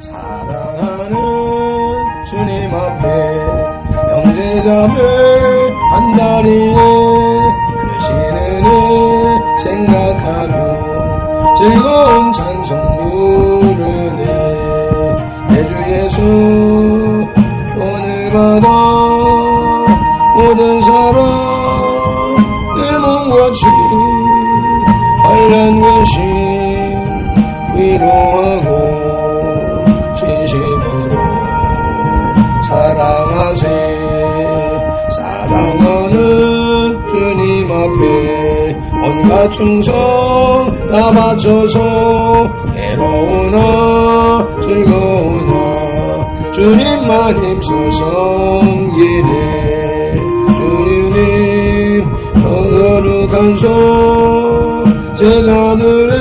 사랑하는 주님 앞에 형제자매 한자리에 계시는 생각하며 즐거운 찬송 부르네. 내 주 예수 오늘마다 모든 사람 내 몸같이 환난 것이 위로하고 진심으로 사랑하세. 사랑하는 주님 앞에 온갖 충성 다 바쳐서 괴로우나 즐거우나 주님만 힘써 섬기네. 주님 거룩한 손 제자들의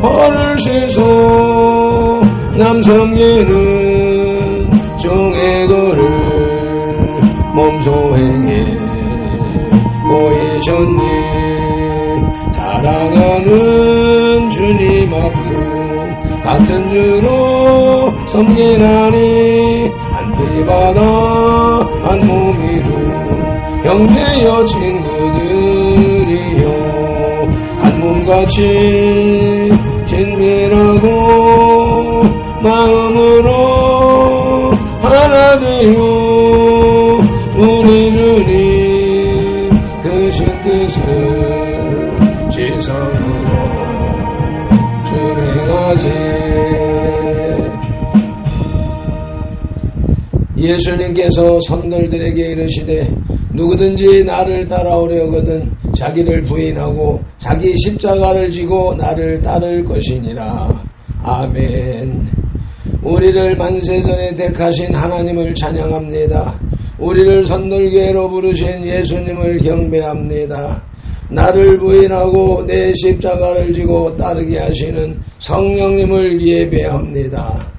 허를 씻어 남 섬기는 종의 도를 몸소 행해 보이셨니. 사랑하는 주님 앞에 같은 주로 섬기나니 한 피바다 한 몸이루 형제여 친구들이여 한 몸같이 친밀하고 마음으로 하나 되어 우리 주님 크신 뜻을 지성으로 준행하세. 예수님께서 선들들에게 이르시되 누구든지 나를 따라오려거든 자기를 부인하고 자기 십자가를 지고 나를 따를 것이니라. 아멘. 우리를 만세전에 택하신 하나님을 찬양합니다. 우리를 선돌교회로 부르신 예수님을 경배합니다. 나를 부인하고 내 십자가를 지고 따르게 하시는 성령님을 예배합니다.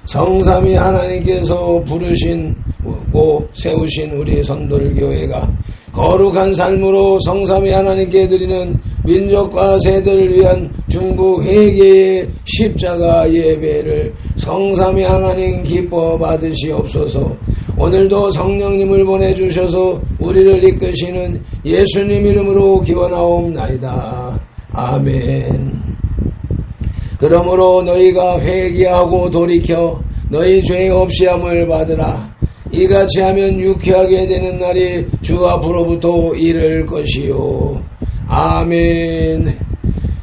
성삼위 하나님께서 부르시고 세우신 우리 선돌교회가 거룩한 삶으로 성삼위 하나님께 드리는 민족과 세대를 위한 중부 회개의 십자가 예배를 성삼위 하나님 기뻐 받으시옵소서. 오늘도 성령님을 보내주셔서 우리를 이끄시는 예수님 이름으로 기원하옵나이다. 아멘. 그러므로 너희가 회개하고 돌이켜 너희 죄 없이함을 받으라. 이같이 하면 유쾌하게 되는 날이 주 앞으로부터 이를 것이요. 아멘.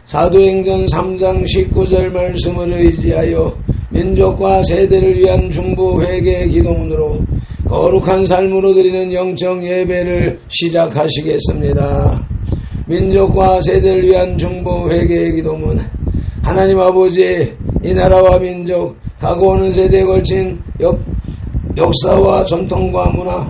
사도행전 3장 19절 말씀을 의지하여 민족과 세대를 위한 중보 회개 기도문으로 거룩한 삶으로 드리는 영적 예배를 시작하시겠습니다. 민족과 세대를 위한 중보 회개 기도문. 하나님 아버지, 이 나라와 민족, 가고 오는 세대에 걸친 역사와 전통과 문화,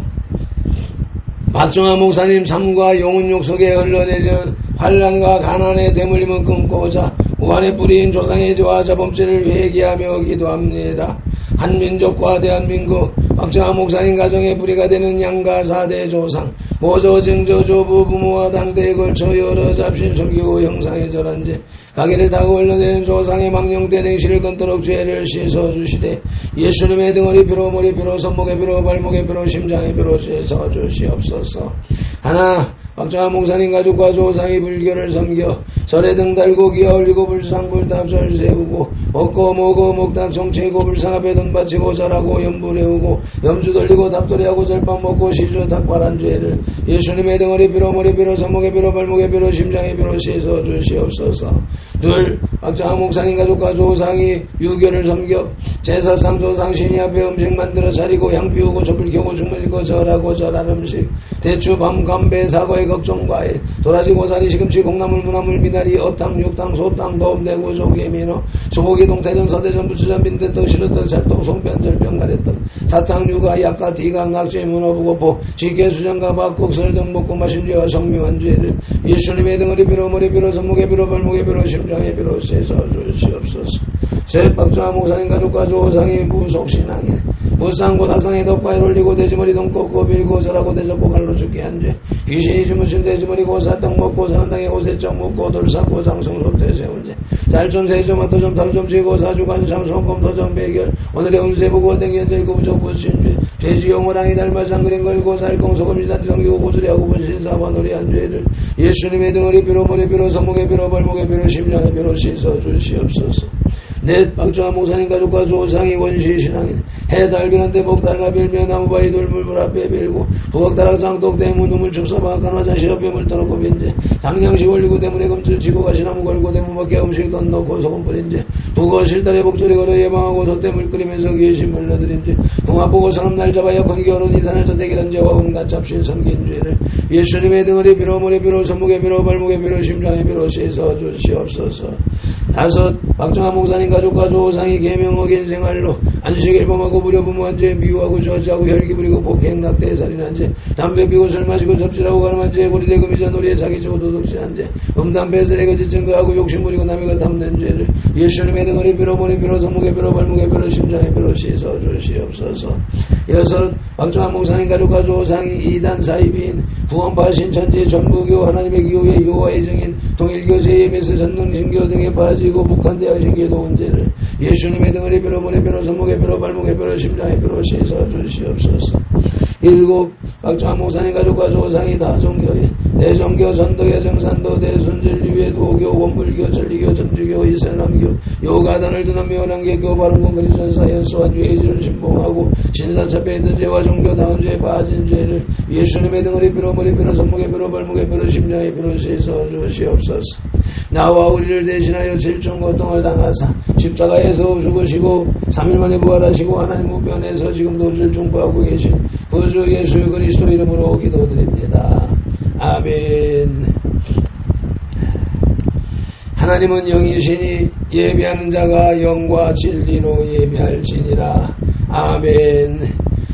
박정환 목사님 삶과 영혼욕 속에 흘러내리는 환난과 가난의 대물림을 끊고자 무한의 뿌리인 조상의 죄와 자범죄를 회개하며 기도합니다. 한민족과 대한민국, 박정환 목사님 가정의 뿌리가 되는 양가 4대 조상, 모조, 증조, 조부, 부모와 당대에 걸쳐 여러 잡신 섬기고 형상에 절한 죄, 가게를 타고 흘러내리는 조상의 망령된 행실을 끊도록 죄를 씻어주시되 예수님의 등허리 피로, 머리 피로, 손목의 피로, 발목의 피로, 심장의 피로 씻어주시옵소서. 하나, 박정환 목사님 가족과 조상이 불교를 섬겨 절에 등 달고 기어 올리고 불상불답절 세우고 먹고 먹어 목탁 정치고 불상 앞에 돈 바치고 절하고 염불 해우고 염주 돌리고 답돌이하고 절밥 먹고 시주 닭발한 죄를 예수님의 등허리 피로, 머리 피로, 손목의 피로, 발목의 피로, 심장의 피로 씻어주시옵소서. 둘, 박정환 목사님 가족과 조상이 유교를 섬겨 제사상 조상 신이 앞에 음식 만들어 차리고 향 피우고 촛불 켜고 죽물 읽고 절하고 절한 음식 대추, 밤, 감배, 사과의 걱정, 과일, 도라지, 고사리, 시금치, 콩나물, 무나물, 미나리, 어탕, 육탕, 소탕, 도움, 대구, 조개, 민어, 소고기, 동태전, 서대전, 부추전, 빈대떡, 시루떡, 찰떡, 송편, 절편, 가래떡, 사탕, 유가, 약과, 디가, 낙지, 문어, 부고포, 지게, 수정과 박국, 설등, 먹고 마신 죄와 성묘한 죄를 예수님의 등허리 피로, 머리 피로, 손목의 피로, 발목의 피로, 심장의 피로 씻어주시옵소서. 셋, 박정환 목사님 가족과 조상이 무속신앙에 무쌍고 다상에 덕바에 올리고 돼지머리 돈 꺾고 밀고 절하고 대접고 갈로 죽게 한 죄 귀신이 주무신 돼지머리 고사 떡 먹고 사는 땅에 오세쩍 묻고 돌사고 장성소 되세운 죄 쌀좀 세좀 마토좀 털좀 쥐고 사주관 삼성검 도정 배결 오늘의 운세 보고 땡겨들 구부족 부신죄 죄지용 호랑이 닮아 장그림 걸고 살공 소금 일단 성기고 고수리하고 분신사와 놀이한 죄를 예수님의 등허리 비로 머리 비로 손목에 비로 발목에 비로 심장에 비로 씻어 주시옵소서. 넷 박정환 목사님 가족과 조상이 원시 신앙인 해달비는데 복달과 빌며 나무바위 돌물불 앞에 빌고 부엌다락 장독 대문 우물 축사바 간화장 시럽병을 떠놓고 빈제 장량식 올리고 대문에 검줄 치고 가시나무 걸고 대문 밖에 음식 돈 넣고 소금 뿌린제 부거 실달에 복조리 걸어 예방하고 솥대물 끓이면서 귀신 물러드린제 궁합 보고 사람 날 잡아야 건겨오는 이산을 저대기란 죄와 온갖 잡신 섬긴 죄를 예수님의 등허리 비로 머리 비로 손목에 비로 발목에 비로 심장에 비로 씻어 주시옵소서. 다섯 박정환 목사님 가족과 조상이 계명 어긴 생활로 안식일 범하고 무료부모한 죄 미워하고 저지하고 혈기 부리고 폭행 낙태 살인한 죄 담배 피고 술 마시고 접질하고 가늠한 죄 고리대 금이자 놀이에 사기치고 도둑질한 죄 음담배 쓰레 거짓 증거하고 욕심 부리고 남의 것 탐낸 죄를 예수님의 등허리 비로 머리 비로 손목에 비로 발목에 비로 심장에 비로 씻어 주시옵소서. 여섯 박정환 목사님 가족과 조상이 이단 사입인 구원파 신천지 전부교 하나님의 교회 요하의 증인 통일교 제2메스 전능신교 등에 빠지고 북한 대학신교에 놓은 죄를 예수님의 등허리 비로 머리 비로 손목에 비로 발목에 비로 심장에 비로 씻어 주시옵소서. 일곱 박정환 목사님 가족과 조상이 다종교인 대종교 전도교 정산도 대순진리회 도교 원불교 전리교 전주교 이슬람교 요가단을 드는 묘랑계교 바른공 그리스도사 연수한 죄의지를 신봉하고 신사첩에 있던 죄와 종교다운 죄에 빠진 죄를 예수님의 등허리 비로 머리 비로 손목에 비로 발목에 비로 심장에 비로 씻어 주시옵소서. 나와 우리를 대신하여 질중 고통을 당하사 십자가에서 죽으시고 3일 만에 부활하시고 하나님 우편에서 지금도 우리를 중보하고 계신 구주 예수 그리스도 이름으로 기도드립니다. 아멘. 하나님은 영이시니 예배하는 자가 영과 진리로 예배할지니라. 아멘.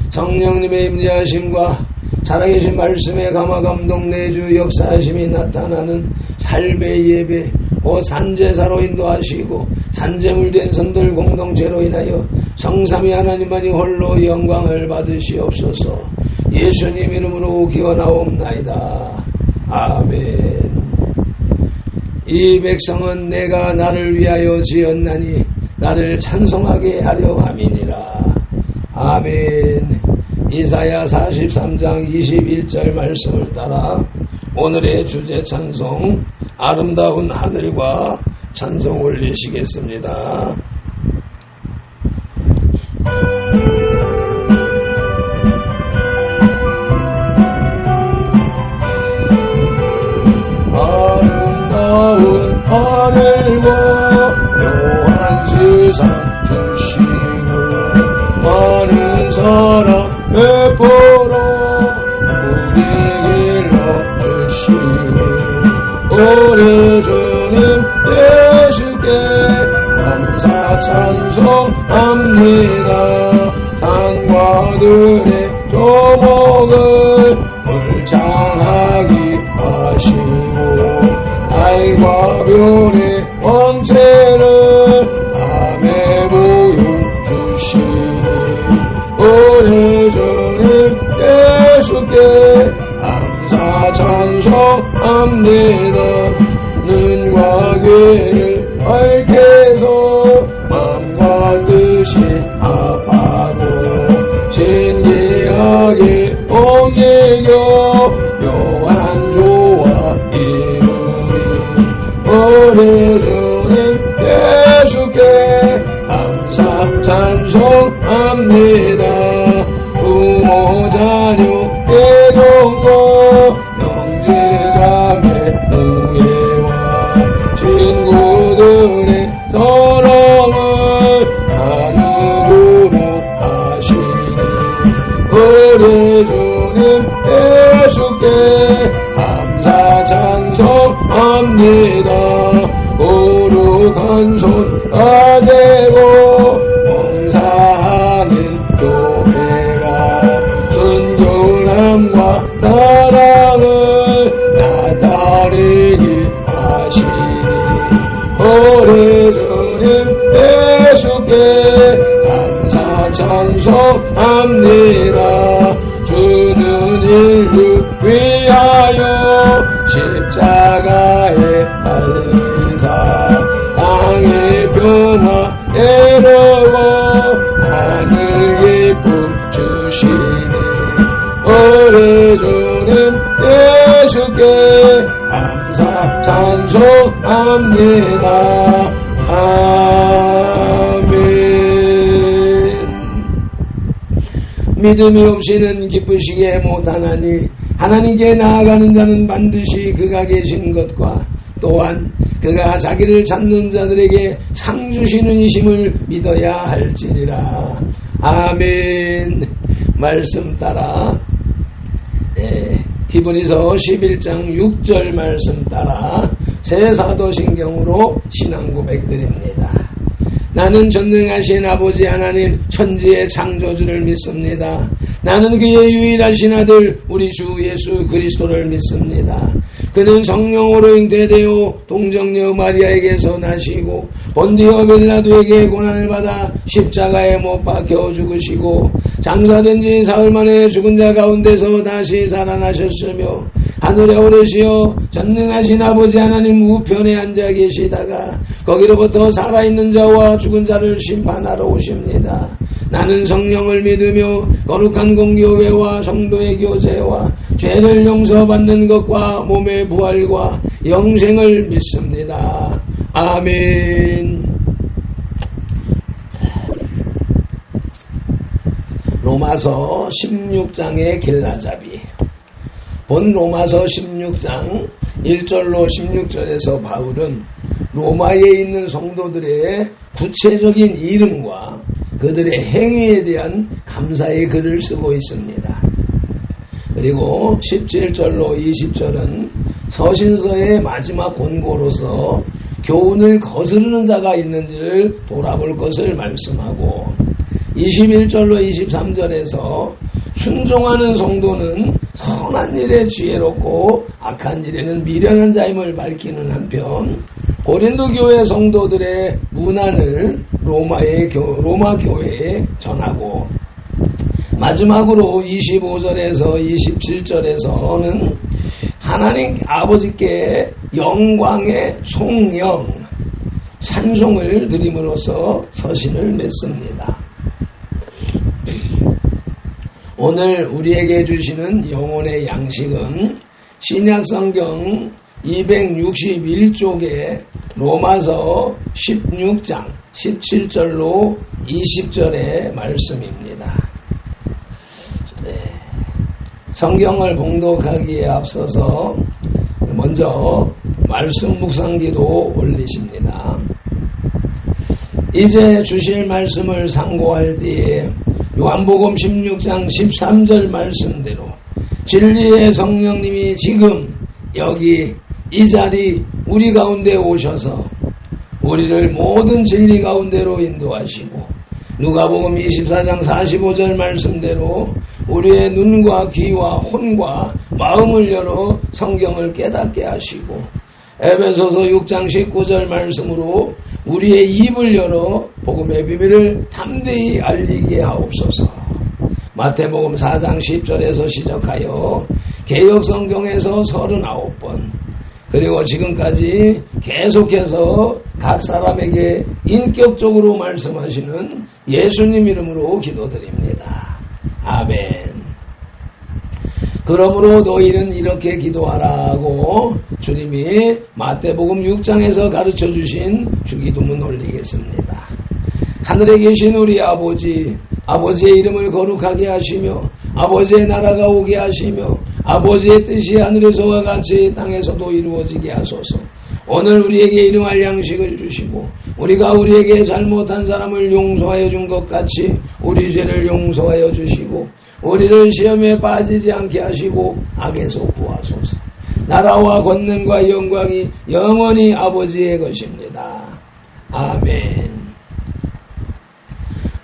성령님의 임재하심과 살아계신 말씀의 감화 감동 내주 역사하심이 나타나는 삶의 예배 곧 산제사로 인도하시고 산제물된 선들 공동체로 인하여 성삼위 하나님만이 홀로 영광을 받으시옵소서. 예수님 이름으로 기원하옵나이다. 아멘. 이 백성은 내가 나를 위하여 지었나니 나를 찬송하게 하려 함이니라. 아멘. 이사야 43장 21절 말씀을 따라 오늘의 주제 찬송 아름다운 하늘과 찬송 올리시겠습니다. 아름다운 하늘과 묘한 세상 주시고 많은 사랑 베풀어 우리 길러 주시니 우리 주님 예수께 감사 찬송합니다. 산과 들의 조목을 불창하게 하시고 달과 별의 왕체를 밤에 보여주시니 우리 주님 예수께 감사 찬송합니다. 눈과 귀를 밝혀서 마음과 뜻이 합하고 진리하게 옮기며 묘한 조화 이루리 우리 주님 예수께 감사 찬송합니다. 부모 자녀 애동과 형제자매 우애와 친구들의 사랑을 나누도록 하시니 우리 주님 예수께 감사 찬송합니다. 거룩한 손 가지고 봉사하는 교회가 순결함과 사랑을 나타내게 하시니 우리 주님 예수께 찬송합니다. 주는 인류 위하여 십자가에 달리사 땅의 평화 이루고 하늘 기쁨 주시니 우리 주님 예수께 감사 찬송합니다. 아멘. 믿음이 없이는 기쁘시게 못하나니 하나님께 나아가는 자는 반드시 그가 계신 것과 또한 그가 자기를 찾는 자들에게 상 주시는 이심을 믿어야 할지니라. 아멘. 말씀 따라 히브리서 11장 6절 말씀 따라 새 사도신경으로 신앙 고백드립니다. 나는 전능하신 아버지 하나님 천지의 창조주를 믿습니다. 나는 그의 유일하신 아들 우리 주 예수 그리스도를 믿습니다. 그는 성령으로 잉태되어 동정녀 마리아에게서 나시고 본디오 빌라도에게 고난을 받아 십자가에 못 박혀 죽으시고 장사된 지 사흘 만에 죽은 자 가운데서 다시 살아나셨으며 하늘에 오르시어 전능하신 아버지 하나님 우편에 앉아 계시다가 거기로부터 살아있는 자와 죽은 자를 심판하러 오십니다. 나는 성령을 믿으며 거룩한 공교회와 성도의 교제와 죄를 용서받는 것과 몸의 부활과 영생을 믿습니다. 아멘. 로마서 16장의 길라잡이. 본 로마서 16장 1절로 16절에서 바울은 로마에 있는 성도들의 구체적인 이름과 그들의 행위에 대한 감사의 글을 쓰고 있습니다. 그리고 17절로 20절은 서신서의 마지막 권고로서 교훈을 거스르는 자가 있는지를 돌아볼 것을 말씀하고 21절로 23절에서 순종하는 성도는 선한 일에 지혜롭고 악한 일에는 미련한 자임을 밝히는 한편 고린도 교회 성도들의 문안을 로마 교회에 전하고 마지막으로 25절에서 27절에서는 하나님 아버지께 영광의 송영 찬송을 드림으로써 서신을 맺습니다. 오늘 우리에게 주시는 영혼의 양식은 신약성경 261쪽에 로마서 16장 17절로 20절의 말씀입니다. 성경을 봉독하기에 앞서서 먼저 말씀 묵상기도 올리십니다. 이제 주실 말씀을 상고할 때에 요한복음 16장 13절 말씀대로 진리의 성령님이 지금 여기 이 자리 우리 가운데 오셔서 우리를 모든 진리 가운데로 인도하시고 누가복음 24장 45절 말씀대로 우리의 눈과 귀와 혼과 마음을 열어 성경을 깨닫게 하시고 에베소서 6장 19절 말씀으로 우리의 입을 열어 복음의 비밀을 담대히 알리게 하옵소서. 마태복음 4장 10절에서 시작하여 개역성경에서 39번 그리고 지금까지 계속해서 각 사람에게 인격적으로 말씀하시는 예수님 이름으로 기도드립니다. 아멘. 그러므로 너희는 이렇게 기도하라고 주님이 마태복음 6장에서 가르쳐주신 주기도문 올리겠습니다. 하늘에 계신 우리 아버지, 아버지의 이름을 거룩하게 하시며 아버지의 나라가 오게 하시며 아버지의 뜻이 하늘에서와 같이 땅에서도 이루어지게 하소서. 오늘 우리에게 일용할 양식을 주시고 우리가 우리에게 잘못한 사람을 용서하여 준 것 같이 우리 죄를 용서하여 주시고 우리를 시험에 빠지지 않게 하시고 악에서 구하소서. 나라와 권능과 영광이 영원히 아버지의 것입니다. 아멘.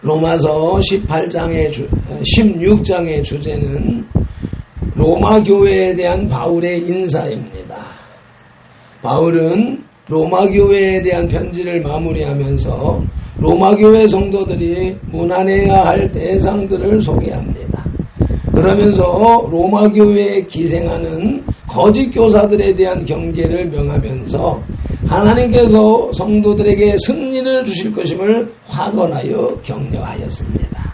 로마서 16장의 주제는 로마 교회에 대한 바울의 인사입니다. 바울은 로마 교회에 대한 편지를 마무리하면서 로마 교회 성도들이 문안해야 할 대상들을 소개합니다. 그러면서 로마 교회에 기생하는 거짓 교사들에 대한 경계를 명하면서 하나님께서 성도들에게 승리를 주실 것임을 확언하여 격려하였습니다.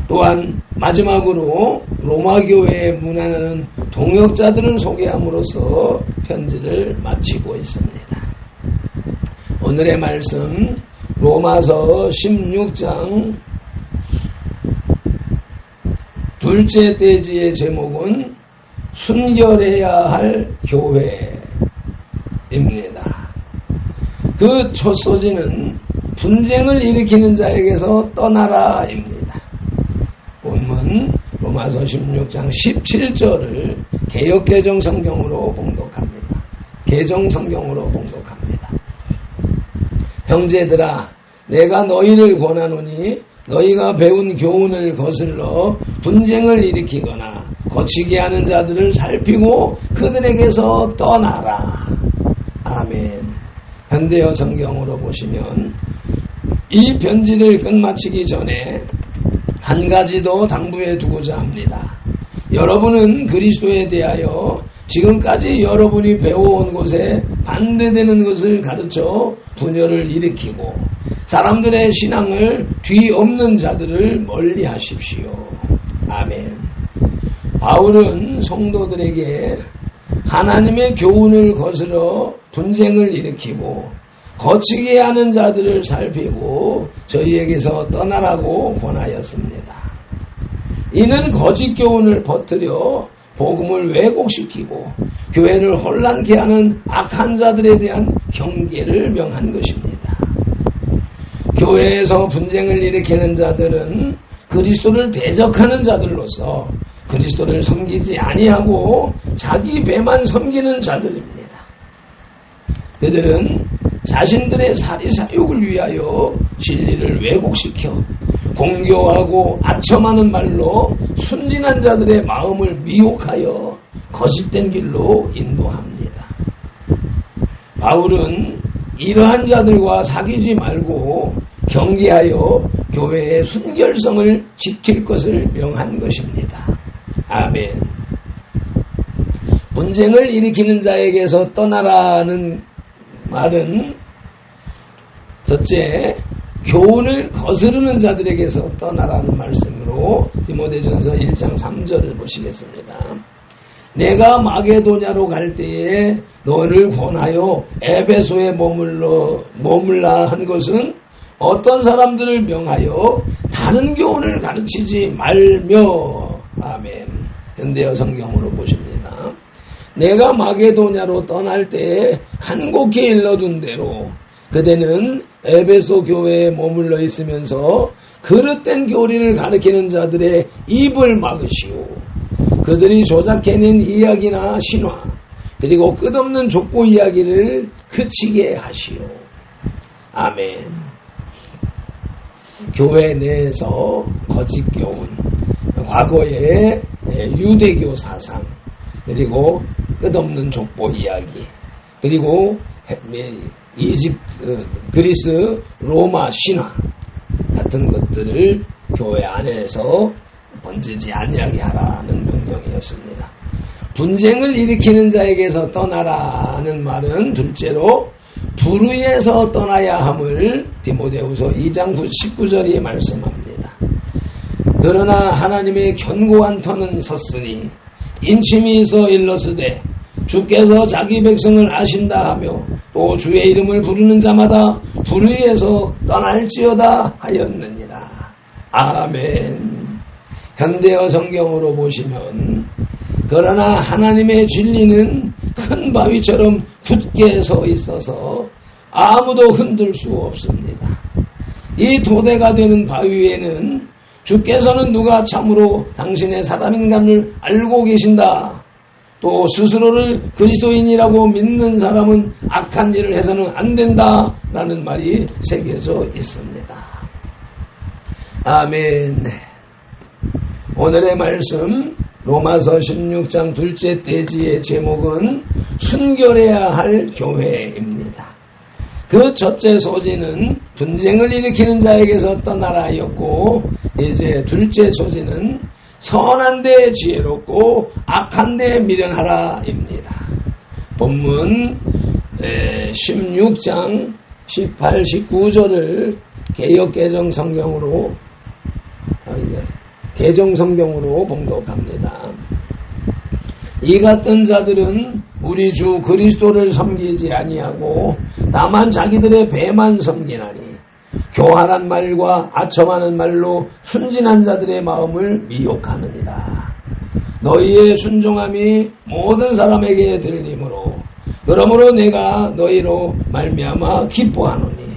또한 마지막으로 로마 교회에 문안하는 동역자들을 소개함으로써 편지를 마치고 있습니다. 오늘의 말씀 로마서 16장 둘째 대지의 제목은 순결해야 할 교회입니다. 그 첫 소지는 분쟁을 일으키는 자에게서 떠나라입니다. 본문 로마서 16장 17절을 개역개정 성경으로 봉독합니다. 개정 성경으로 봉독합니다. 형제들아, 내가 너희를 권하노니 너희가 배운 교훈을 거슬러 분쟁을 일으키거나 거치게 하는 자들을 살피고 그들에게서 떠나라. 아멘. 현대어 성경으로 보시면 이 편지를 끝마치기 전에 한 가지 더 당부해 두고자 합니다. 여러분은 그리스도에 대하여 지금까지 여러분이 배워온 것에 반대되는 것을 가르쳐 분열을 일으키고 사람들의 신앙을 뒤엎는 자들을 멀리 하십시오. 아멘. 바울은 성도들에게 하나님의 교훈을 거스러 분쟁을 일으키고 거치게 하는 자들을 살피고 저희에게서 떠나라고 권하였습니다. 이는 거짓 교훈을 퍼뜨려 복음을 왜곡시키고 교회를 혼란케 하는 악한 자들에 대한 경계를 명한 것입니다. 교회에서 분쟁을 일으키는 자들은 그리스도를 대적하는 자들로서 그리스도를 섬기지 아니하고 자기 배만 섬기는 자들입니다. 그들은 자신들의 사리사욕을 위하여 진리를 왜곡시켜 공교하고 아첨하는 말로 순진한 자들의 마음을 미혹하여 거짓된 길로 인도합니다. 바울은 이러한 자들과 사귀지 말고 경계하여 교회의 순결성을 지킬 것을 명한 것입니다. 아멘. 분쟁을 일으키는 자에게서 떠나라는 말은 첫째, 교훈을 거스르는 자들에게서 떠나라는 말씀으로 디모데전서 1장 3절을 보시겠습니다. 내가 마게도냐로 갈 때에 너를 권하여 에베소에 머물라 한 것은 어떤 사람들을 명하여 다른 교훈을 가르치지 말며. 아멘. 현대어 성경으로 보십니다. 내가 마게도냐로 떠날 때에 간곡히 일러둔 대로 그대는 에베소 교회에 머물러 있으면서 그릇된 교리를 가르치는 자들의 입을 막으시오. 그들이 조작해낸 이야기나 신화 그리고 끝없는 족보 이야기를 그치게 하시오. 아멘. 교회 내에서 거짓 교훈, 과거의 유대교 사상, 그리고 끝없는 족보 이야기, 그리고 그리스, 로마 신화 같은 것들을 교회 안에서 번지지 아니하게 하라는 명령이었습니다. 분쟁을 일으키는 자에게서 떠나라는 말은 둘째로 불의에서 떠나야 함을 디모데후서 2장 19절이 말씀합니다. 그러나 하나님의 견고한 터는 섰으니 인침이 있어 일러스되 주께서 자기 백성을 아신다 하며 또 주의 이름을 부르는 자마다 불의에서 떠날지어다 하였느니라. 아멘. 현대어 성경으로 보시면 그러나 하나님의 진리는 큰 바위처럼 굳게 서 있어서 아무도 흔들 수 없습니다. 이 도대가 되는 바위에는 주께서는 누가 참으로 당신의 사람인가를 알고 계신다. 또 스스로를 그리스도인이라고 믿는 사람은 악한 일을 해서는 안 된다 라는 말이 새겨져 있습니다. 아멘. 오늘의 말씀 로마서 16장 둘째 대지의 제목은 순결해야 할 교회입니다. 그 첫째 소지는 분쟁을 일으키는 자에게서 떠나라 하였고, 이제 둘째 소지는 선한 데 지혜롭고 악한 데 미련하라 입니다. 본문 16장 18, 19절을 개정성경으로 봉독합니다. 이 같은 자들은 우리 주 그리스도를 섬기지 아니하고 다만 자기들의 배만 섬기나니 교활한 말과 아첨하는 말로 순진한 자들의 마음을 미혹하느니라. 너희의 순종함이 모든 사람에게 들리므로 그러므로 내가 너희로 말미암아 기뻐하노니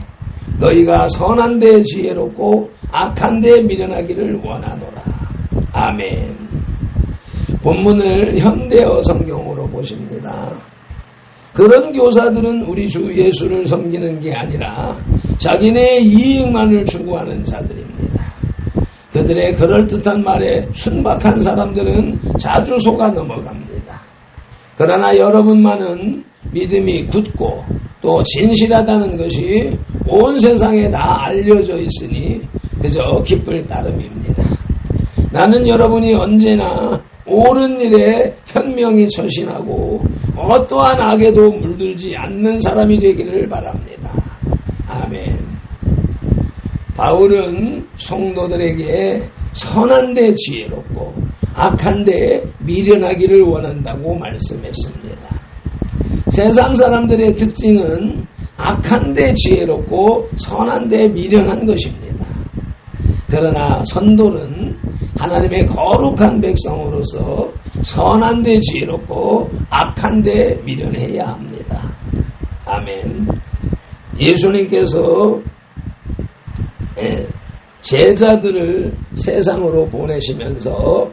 너희가 선한 데 지혜롭고 악한 데 미련하기를 원하노라. 아멘. 본문을 현대어 성경으로 보십니다. 그런 교사들은 우리 주 예수를 섬기는 게 아니라 자기네의 이익만을 추구하는 자들입니다. 그들의 그럴듯한 말에 순박한 사람들은 자주 속아 넘어갑니다. 그러나 여러분만은 믿음이 굳고 또 진실하다는 것이 온 세상에 다 알려져 있으니 그저 기쁠 따름입니다. 나는 여러분이 언제나 옳은 일에 현명히 처신하고 어떠한 악에도 물들지 않는 사람이 되기를 바랍니다. 아멘. 바울은 성도들에게 선한 데 지혜롭고 악한 데 미련하기를 원한다고 말씀했습니다. 세상 사람들의 특징은 악한 데 지혜롭고 선한 데 미련한 것입니다. 그러나 선도는 하나님의 거룩한 백성으로서 선한 데 지혜롭고 악한 데 미련해야 합니다. 아멘. 예수님께서 제자들을 세상으로 보내시면서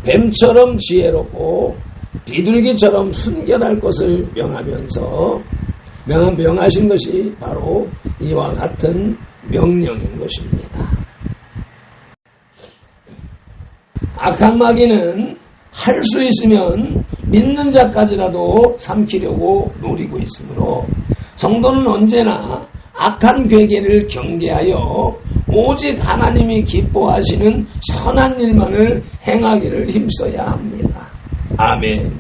뱀처럼 지혜롭고 비둘기처럼 순결할 것을 명하신 것이 바로 이와 같은 명령인 것입니다. 악한 마귀는 할 수 있으면 믿는 자까지라도 삼키려고 노리고 있으므로 성도는 언제나 악한 괴계를 경계하여 오직 하나님이 기뻐하시는 선한 일만을 행하기를 힘써야 합니다. 아멘.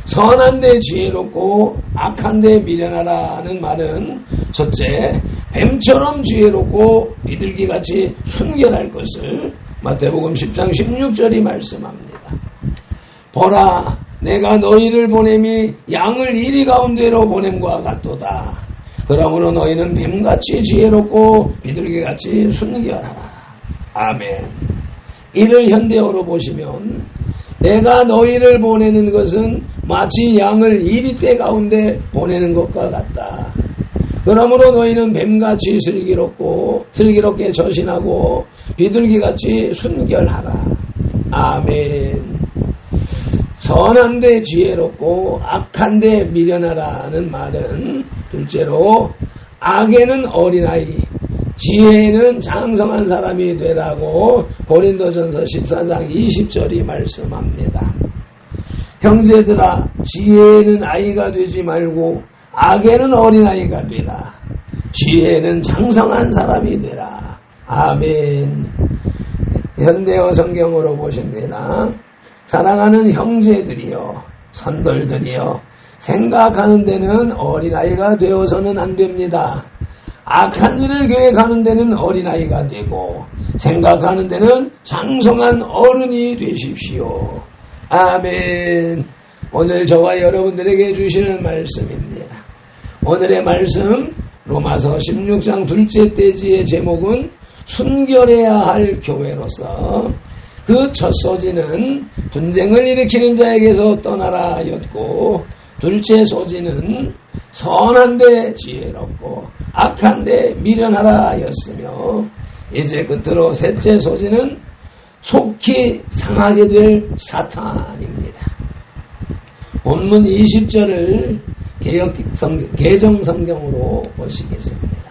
선한 데 지혜롭고 악한 데 미련하라는 말은 첫째, 뱀처럼 지혜롭고 비둘기같이 순결할 것을 마태복음 10장 16절이 말씀합니다. 보라, 내가 너희를 보냄이 양을 이리 가운데로 보냄과 같도다. 그러므로 너희는 뱀같이 지혜롭고 비둘기같이 순결하라. 아멘. 이를 현대어로 보시면 내가 너희를 보내는 것은 마치 양을 이리떼 가운데 보내는 것과 같다. 그러므로 너희는 뱀같이 슬기롭게 저신하고 비둘기같이 순결하라. 아멘. 선한 데 지혜롭고 악한 데 미련하라는 말은 둘째로 악에는 어린아이, 지혜에는 장성한 사람이 되라고 고린도전서 14장 20절이 말씀합니다. 형제들아, 지혜에는 아이가 되지 말고 악에는 어린아이가 되라. 지혜에는 장성한 사람이 되라. 아멘. 현대어 성경으로 보십니다. 사랑하는 형제들이여, 선돌들이여, 생각하는 데는 어린아이가 되어서는 안 됩니다. 악한 일을 계획하는 데는 어린아이가 되고 생각하는 데는 장성한 어른이 되십시오. 아멘. 오늘 저와 여러분들에게 주시는 말씀입니다. 오늘의 말씀 로마서 16장 둘째 대지의 제목은 순결해야 할 교회로서 그 첫 소지는 분쟁을 일으키는 자에게서 떠나라 였고, 둘째 소지는 선한 데 지혜롭고 악한 데 미련하라 였으며, 이제 끝으로 셋째 소지는 속히 상하게 될 사탄입니다. 본문 20절을 개정성경으로 보시겠습니다.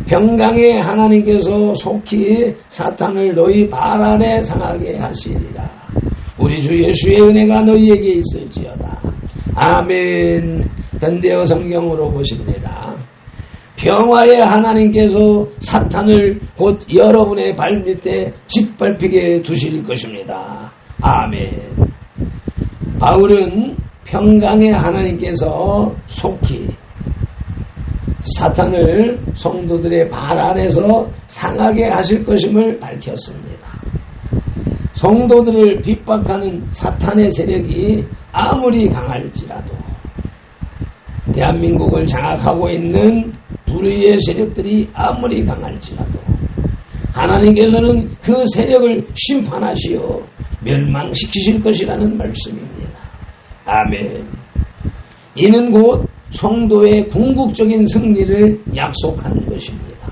평강의 하나님께서 속히 사탄을 너희 발 아래 상하게 하시리라. 우리 주 예수의 은혜가 너희에게 있을지어다. 아멘. 현대어 성경으로 보십니다. 평화의 하나님께서 사탄을 곧 여러분의 발밑에 짓밟히게 두실 것입니다. 아멘. 바울은 평강의 하나님께서 속히 사탄을 성도들의 발 아래서 상하게 하실 것임을 밝혔습니다. 성도들을 핍박하는 사탄의 세력이 아무리 강할지라도 대한민국을 장악하고 있는 불의의 세력들이 아무리 강할지라도 하나님께서는 그 세력을 심판하시어 멸망시키실 것이라는 말씀입니다. 아멘. 이는 곧 성도의 궁극적인 승리를 약속하는 것입니다.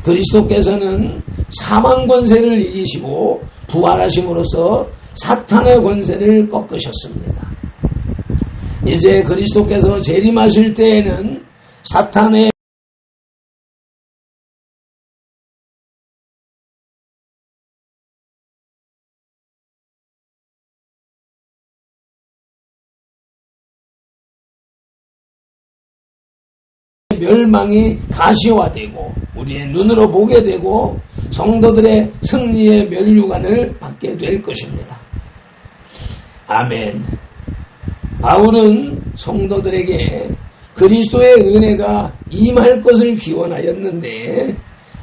그리스도께서는 사망 권세를 이기시고 부활하심으로써 사탄의 권세를 꺾으셨습니다. 이제 그리스도께서 재림하실 때에는 사탄의 멸망이 가시화되고 우리의 눈으로 보게 되고 성도들의 승리의 면류관을 받게 될 것입니다. 아멘. 바울은 성도들에게 그리스도의 은혜가 임할 것을 기원하였는데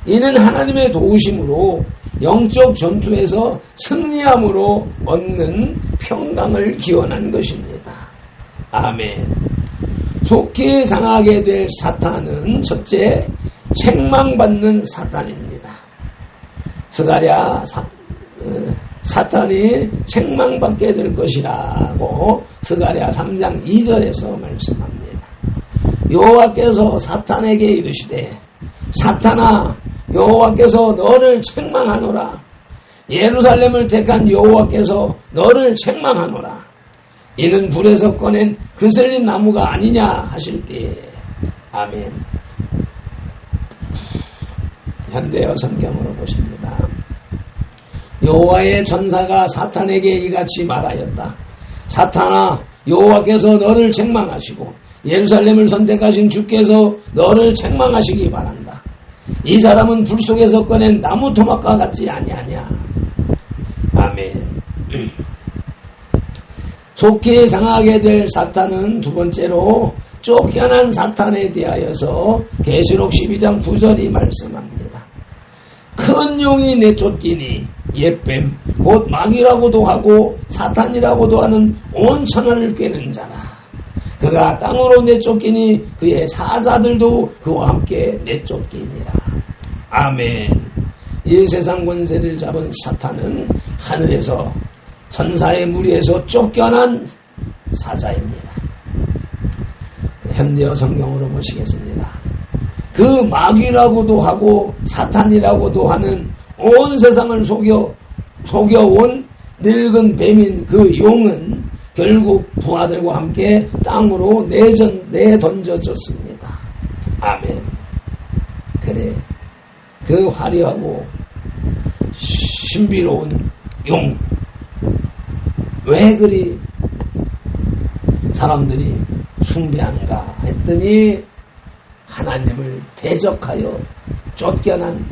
이는 하나님의 도우심으로 영적 전투에서 승리함으로 얻는 평강을 기원한 것입니다. 아멘. 속히 상하게 될 사탄은 첫째, 책망받는 사탄입니다. 스가랴 사탄이 책망받게 될 것이라고 스가랴 3장 2절에서 말씀합니다. 여호와께서 사탄에게 이르시되 사탄아 여호와께서 너를 책망하노라. 예루살렘을 택한 여호와께서 너를 책망하노라. 이는 불에서 꺼낸 그슬린 나무가 아니냐 하실 때에 아멘. 현대어 성경으로 보십니다. 여호와의 전사가 사탄에게 이같이 말하였다. 사탄아 여호와께서 너를 책망하시고 예루살렘을 선택하신 주께서 너를 책망하시기 바란다. 이 사람은 불 속에서 꺼낸 나무 토막과 같지 아니하냐. 아멘. 속히 상하게 될 사탄은 두 번째로 쫓겨난 사탄에 대하여서 계시록 12장 9절이 말씀합니다. 큰 용이 내쫓기니 옛뱀 곧 마귀라고도 하고 사탄이라고도 하는 온 천하를 꿰는 자라. 그가 땅으로 내쫓기니 그의 사자들도 그와 함께 내쫓기니라. 아멘. 이 세상 권세를 잡은 사탄은 하늘에서 천사의 무리에서 쫓겨난 사자입니다. 현대어 성경으로 보시겠습니다. 그 마귀라고도 하고 사탄이라고도 하는 온 세상을 속여온 늙은 뱀인 그 용은 결국 부하들과 함께 땅으로 내던져졌습니다. 아멘. 그래, 그 화려하고 신비로운 용, 왜 그리 사람들이 숭배하는가 했더니 하나님을 대적하여 쫓겨난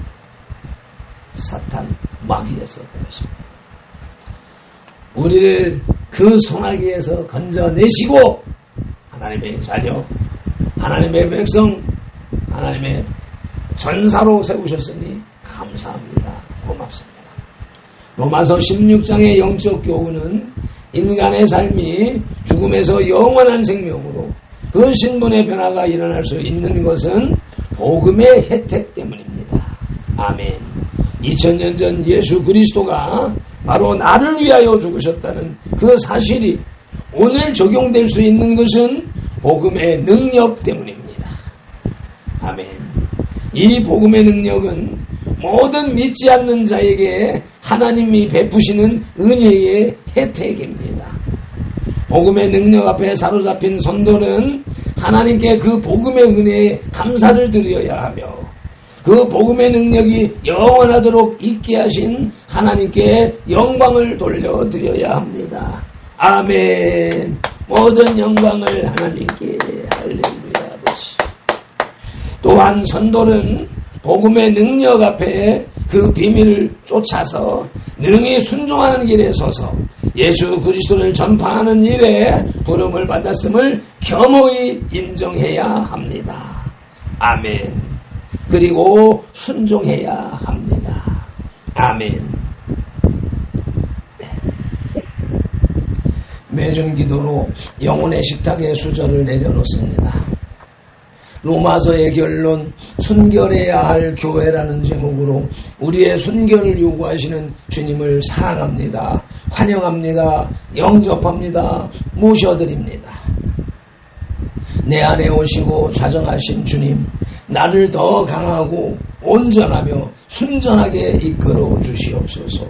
사탄 마귀였었던 것입니다. 우리를 그 소나기에서 건져내시고 하나님의 자녀, 하나님의 백성, 하나님의 전사로 세우셨으니 감사합니다. 고맙습니다. 로마서 16장의 영적 교훈은 인간의 삶이 죽음에서 영원한 생명으로 그 신분의 변화가 일어날 수 있는 것은 복음의 혜택 때문입니다. 아멘. 2000년 전 예수 그리스도가 바로 나를 위하여 죽으셨다는 그 사실이 오늘 적용될 수 있는 것은 복음의 능력 때문입니다. 아멘. 이 복음의 능력은 모든 믿지 않는 자에게 하나님이 베푸시는 은혜의 혜택입니다. 복음의 능력 앞에 사로잡힌 성도는 하나님께 그 복음의 은혜에 감사를 드려야 하며 그 복음의 능력이 영원하도록 있게 하신 하나님께 영광을 돌려드려야 합니다. 아멘. 모든 영광을 하나님께. 할렐루야. 아버지. 또한 선돌은 복음의 능력 앞에 그 비밀을 쫓아서 능히 순종하는 길에 서서 예수 그리스도를 전파하는 일에 부름을 받았음을 겸허히 인정해야 합니다. 아멘. 그리고 순종해야 합니다. 아멘. 매주 기도로 영혼의 식탁에 수저를 내려놓습니다. 로마서의 결론, 순결해야 할 교회라는 제목으로 우리의 순결을 요구하시는 주님을 사랑합니다. 환영합니다. 영접합니다. 모셔드립니다. 내 안에 오시고 좌정하신 주님, 나를 더 강하고 온전하며 순전하게 이끌어 주시옵소서.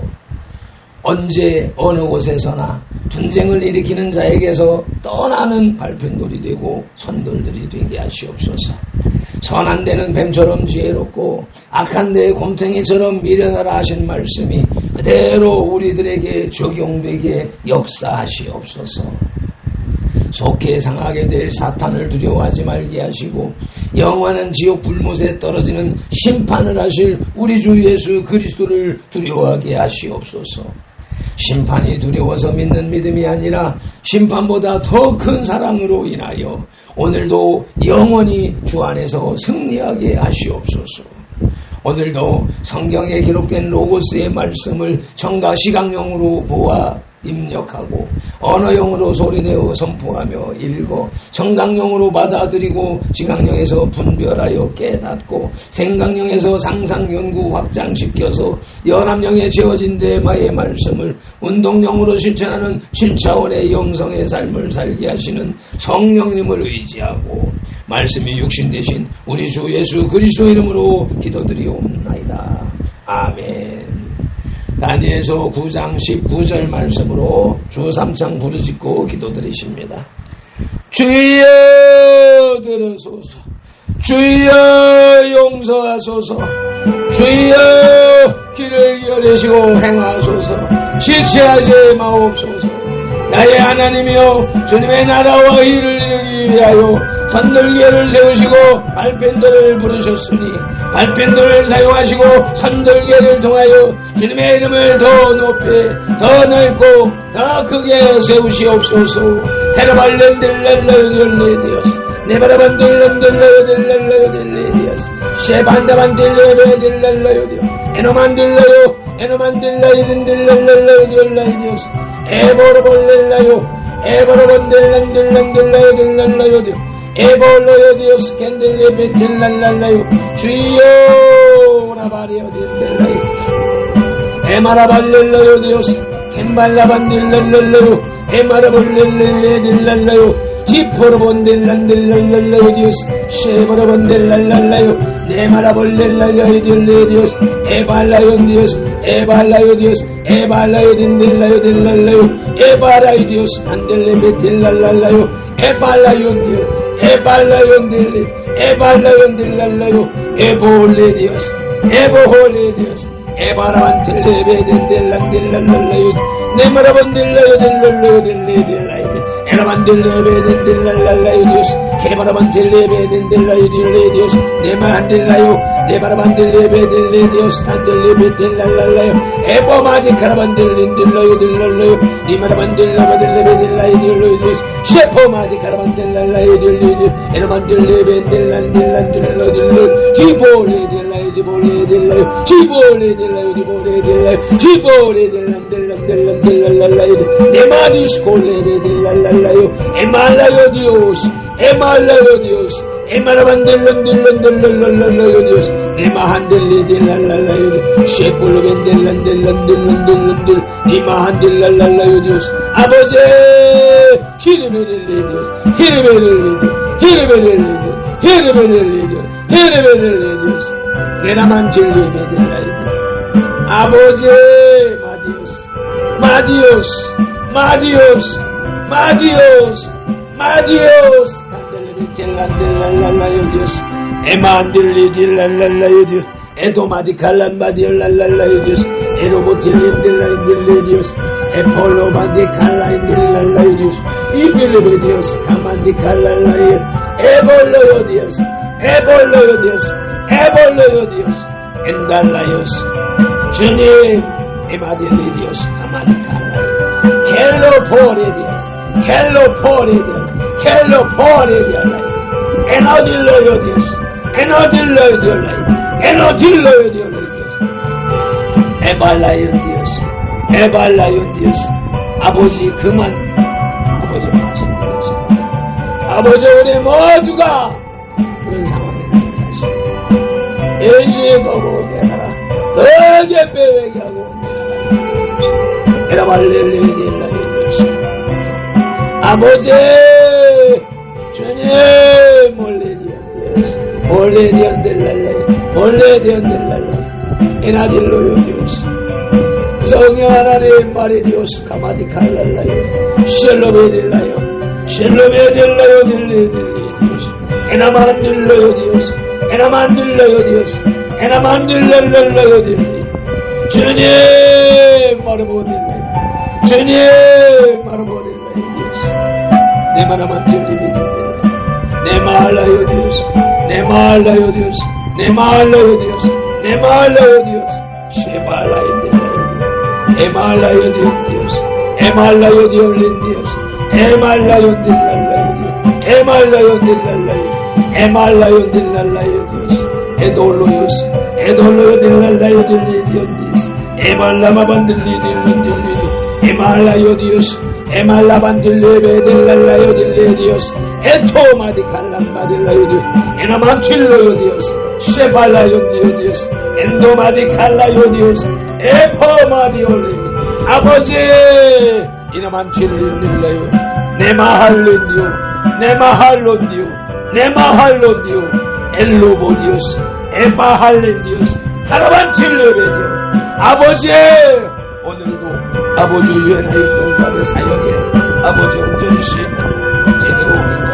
언제 어느 곳에서나 분쟁을 일으키는 자에게서 떠나는 발편돌이 되고 선돌들이 되게 하시옵소서. 선한 데는 뱀처럼 지혜롭고 악한 데 곰탱이처럼 미련하라 하신 말씀이 그대로 우리들에게 적용되게 역사하시옵소서. 속해 상하게 될 사탄을 두려워하지 말게 하시고 영원한 지옥 불못에 떨어지는 심판을 하실 우리 주 예수 그리스도를 두려워하게 하시옵소서. 심판이 두려워서 믿는 믿음이 아니라 심판보다 더 큰 사랑으로 인하여 오늘도 영원히 주 안에서 승리하게 하시옵소서. 오늘도 성경에 기록된 로고스의 말씀을 정과 시각용으로 보아 입력하고 언어용으로 소리내어 선포하며 읽어 정강용으로 받아들이고 지각용에서 분별하여 깨닫고 생각용에서 상상 연구 확장시켜서 연합용에 채워진 대마의 말씀을 운동용으로 실천하는 7차원의 영성의 삶을 살게 하시는 성령님을 의지하고 말씀이 육신 되신 우리 주 예수 그리스도 이름으로 기도드리옵나이다. 아멘. 다니엘서 9장 19절 말씀으로 주 3창 부르짖고 기도드리십니다. 주여 들으소서. 주여 용서하소서. 주여 길을 열으시고 행하소서. 지체하지 마옵소서. 나의 하나님이여 주님의 나라와 의를 이루기 위하여 선돌기회를 세우시고 발편들을 부르셨으니 발편들을 사용하시고 선돌기회를 통하여 주님의 이름을 더 높이 더 넓고 더 크게 세우시옵소서. 테라발렌들렐레디오스 네바라반들렌들레디오스 셰반다반들레디오스 에노만들레요 에보르볼렐라요 에보르본델란들란들라요들란라요디오 에볼로요 디오스 캔들레 베틀랄랄라요 주여 라바리오딜랄라요 에마라발렐라요 디오스 캔발라반딜랄랄라요 에마라볼렐렐레딜랄라요 지포르본델란딜랄랄라요 디오스 쉐보르본델랄랄라요 네마라볼렐랄라요 딜레디오스 에발라요 디오스 에발라요 디오스 에발라요 딘딜라요 딜랄라요 에바라요 디오스 안델레 베틀랄랄라요 에발라요 디오스 에발라요딜리 에발라요딜랄라요 에볼레디오스 에보홀레디오스 에바라반텔레베딘딜란딜랄라요 네마라반딜라요딜랄라요딜레딜라요 에라반딜레베딘딜랄라요 디오스 케바라반딜레베딘딜라요 딜레디오스 네마한딜라요 네바라반딜레베딜레디오스 탄딜레베딜랄라요 에보마디카라반딜린딜라요 딜랄라요 니마라반딜라바딜레베딜라요 딜라요 디오스 셰포마디카라반딜랄라요 딜리디 에라반딜레벤딜란딜란딜라요 지보레딜라요 지보레딜라요 지보레딜라요 지보레딜라요 지보레딜란딜란딜란딜라요 네마디스콜레딜랄라요 에말라요 디오스 에말라요 디오스 에마라반딜란딜란딜랄라요 디오스 네마한딜리딜랄라요 셰폴로벤딜란딜란딜란딜란딜 네마한딜랄라요 디오스 아버지 히르베릴리디오스 히르베릴리디오스 히르베릴리디오스 히르베릴리디오스 히르베릴리디오스 네라만틸리베딜라요 아버지 마디오스 마디오스 마디오스 마디오스 딜란딜랄라요 디오스 에만딜리딜랄라요 디오스 에도마디칼란바딜랄라요 디오스 에로보틸린딜라요 디오스 에폴로 만디칼라인딜랄라이 디오스 이빌리베 디오스 타만디칼랄라이 에볼로요 디오스 에볼로요 디오스 에볼로요 디오스 엔달라이오스 주님 에마딜리 디오스 타만디칼라이 켈로포레 디오스 켈로포레 디오스 켈로포레 디오스 에너질러요 디오스 에너질러요 디오스 에너질러요 디오스 에발라요 디오스 에발라요 디오스 아버지 그만 아버지 말씀드렸습니다. 아버지 우리 모두가 그런 상황에 사실 예수의 거룩에 가라 너에게 빼앗게 하고 에라발렐레디엘라요 디오스 아버지 주님 몰레디언델랄라 에나딜로요 디오스 성령 하나님 말이 디오스 카마디칼랄라요 셀로베딜라요 딜리 디오스 에나만딜로요 디오스 에나만딜랄라요 딜리 주님 마르보딜라요 디오스 내 말만 들리면 내 말라요 디오스 내 말라요 디오스 쉐발라요 딜라요 에말라요 디오스 에말라요 디올린디오스 에말라요 딜랄라요 디오스 에돌로요스 딜랄라요 딜리디온디스 에말라마반딜리디올린디올리디 에말라요 디오스 에말라반딜레베딜랄라요 딜리디오스 에토마디칼란바딜라요 디오스 에나만칠로요 디오스 쉐발라요 디오스 엔도마디칼라요 디오스 에포마디올리디 아버지 이나만칠릴라요 네마할론디오 엘로보디오스 에바할렌디오스 카라반칠레베디오 아버지 오늘도 아버지 유엔하여 동감의 사역에 아버지 온전히 제대로 오는가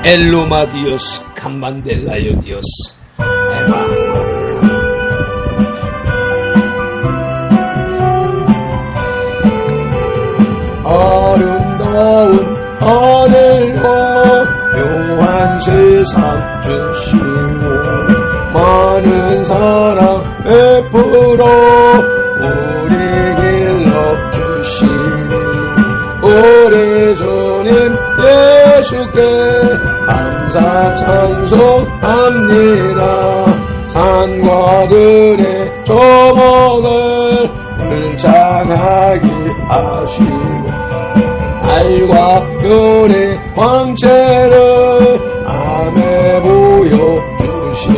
엘로마디오스 캄만델라요 디오스 아름다운 하늘과 묘한 세상 주시고 많은 사랑 베풀어 우리 길러 주시니 우리 주님 예수께 감사 찬송합니다. 산과 들의 조목을 불장하게 하시고 달과 별의 광채를 밤에 보여주시니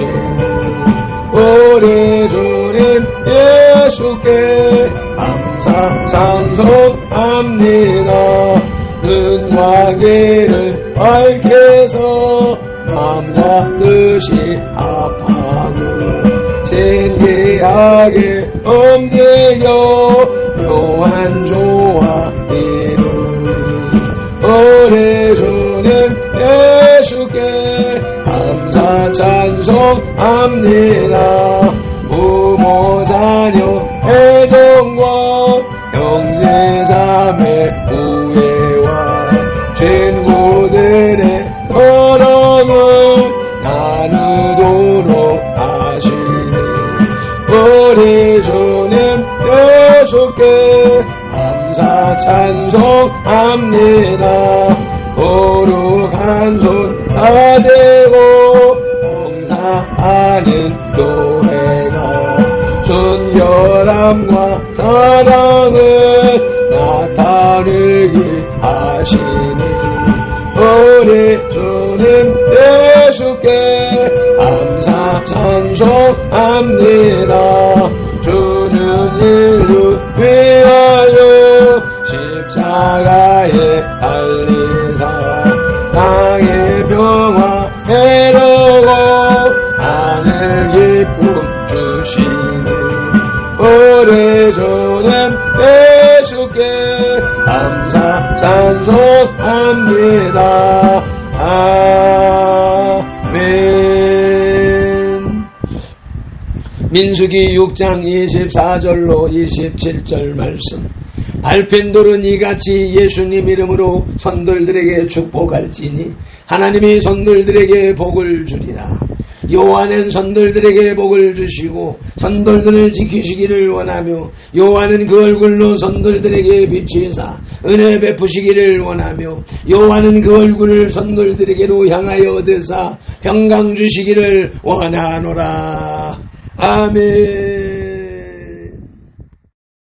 우리 주님 예수께 감사 찬송합니다. 눈과 귀를 밝혀서 마음과 뜻이 합하고 신기하게 움직여 묘한 조화 이루니 우리 주님 예수께 감사 찬송합니다. 부모 자녀 애정과 형제자매 우애와 친구들의 사랑을 나누도록 하시니 우리 주님 예수께 감사 찬송합니다. 거룩한 손 가지고 봉사하는 교회가 순결함과 사랑을 나타내게 하시니 우리 주님 예수께 감사 찬송합니다. 주는 인류 위하여 십자가에 달리사 땅의 평화 해로고 하늘 기쁨 주시니 우리 주님 예수께 감사 찬송합니다. 아멘. 민수기 6장 24절로 27절 말씀. 밟힌 돌은 이같이 예수님 이름으로 선돌들에게 축복할지니 하나님이 선돌들에게 복을 주리라. 여호와는 선돌들에게 복을 주시고 선돌들을 지키시기를 원하며 여호와는 그 얼굴로 선돌들에게 비치사 은혜 베푸시기를 원하며 여호와는 그 얼굴을 선돌들에게로 향하여 드사 평강 주시기를 원하노라. 아멘.